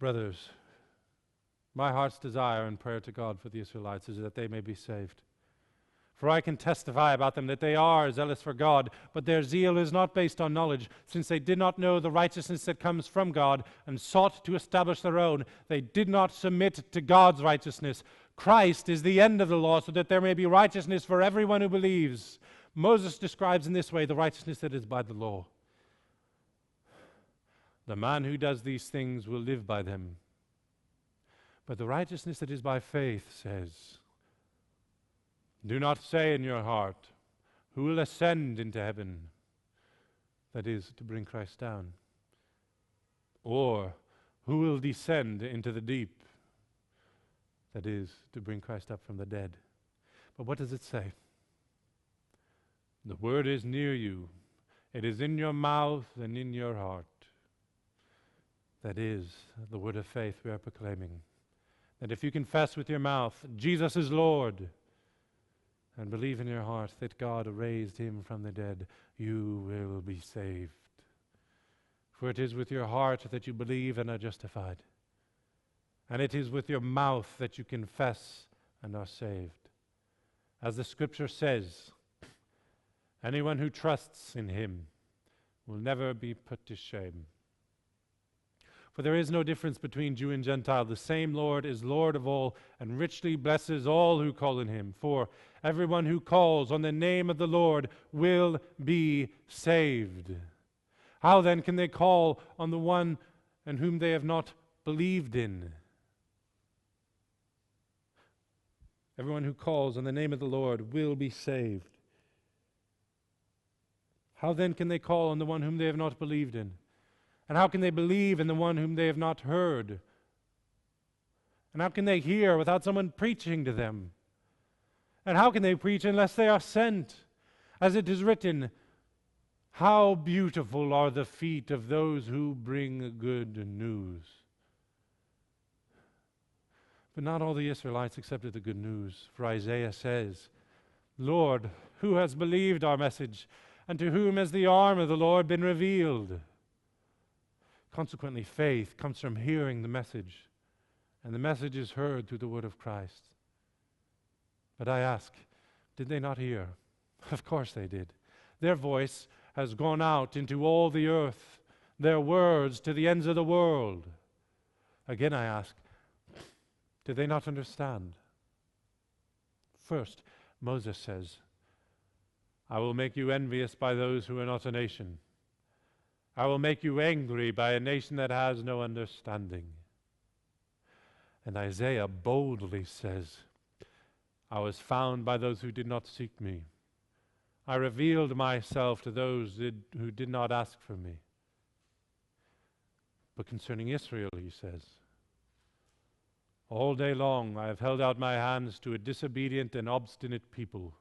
Brothers, my heart's desire and prayer to God for the Israelites is that they may be saved. For I can testify about them that they are zealous for God, but their zeal is not based on knowledge, since they did not know the righteousness that comes from God and sought to establish their own. They did not submit to God's righteousness. Christ is the end of the law, so that there may be righteousness for everyone who believes. Moses describes in this way the righteousness that is by the law. The man who does these things will live by them. But the righteousness that is by faith says, do not say in your heart, who will ascend into heaven? That is, to bring Christ down. Or, who will descend into the deep? That is, to bring Christ up from the dead. But what does it say? The word is near you. It is in your mouth and in your heart. That is the word of faith we are proclaiming. That if you confess with your mouth, Jesus is Lord, and believe in your heart that God raised him from the dead, you will be saved. For it is with your heart that you believe and are justified, and it is with your mouth that you confess and are saved. As the Scripture says, anyone who trusts in him will never be put to shame. For there is no difference between Jew and Gentile. The same Lord is Lord of all, and richly blesses all who call on him. For everyone who calls on the name of the Lord will be saved. How then can they call on the one in whom they have not believed in? Everyone who calls on the name of the Lord will be saved. How then can they call on the one whom they have not believed in? And how can they believe in the one whom they have not heard? And how can they hear without someone preaching to them? And how can they preach unless they are sent? As it is written, how beautiful are the feet of those who bring good news. But not all the Israelites accepted the good news. For Isaiah says, Lord, who has believed our message? And to whom has the arm of the Lord been revealed? Consequently, faith comes from hearing the message, and the message is heard through the word of Christ. But I ask, did they not hear? Of course they did. Their voice has gone out into all the earth, their words to the ends of the world. Again I ask, did they not understand? First, Moses says, I will make you envious by those who are not a nation. I will make you angry by a nation that has no understanding. And Isaiah boldly says, I was found by those who did not seek me. I revealed myself to those who did not ask for me. But concerning Israel, he says, all day long I have held out my hands to a disobedient and obstinate people.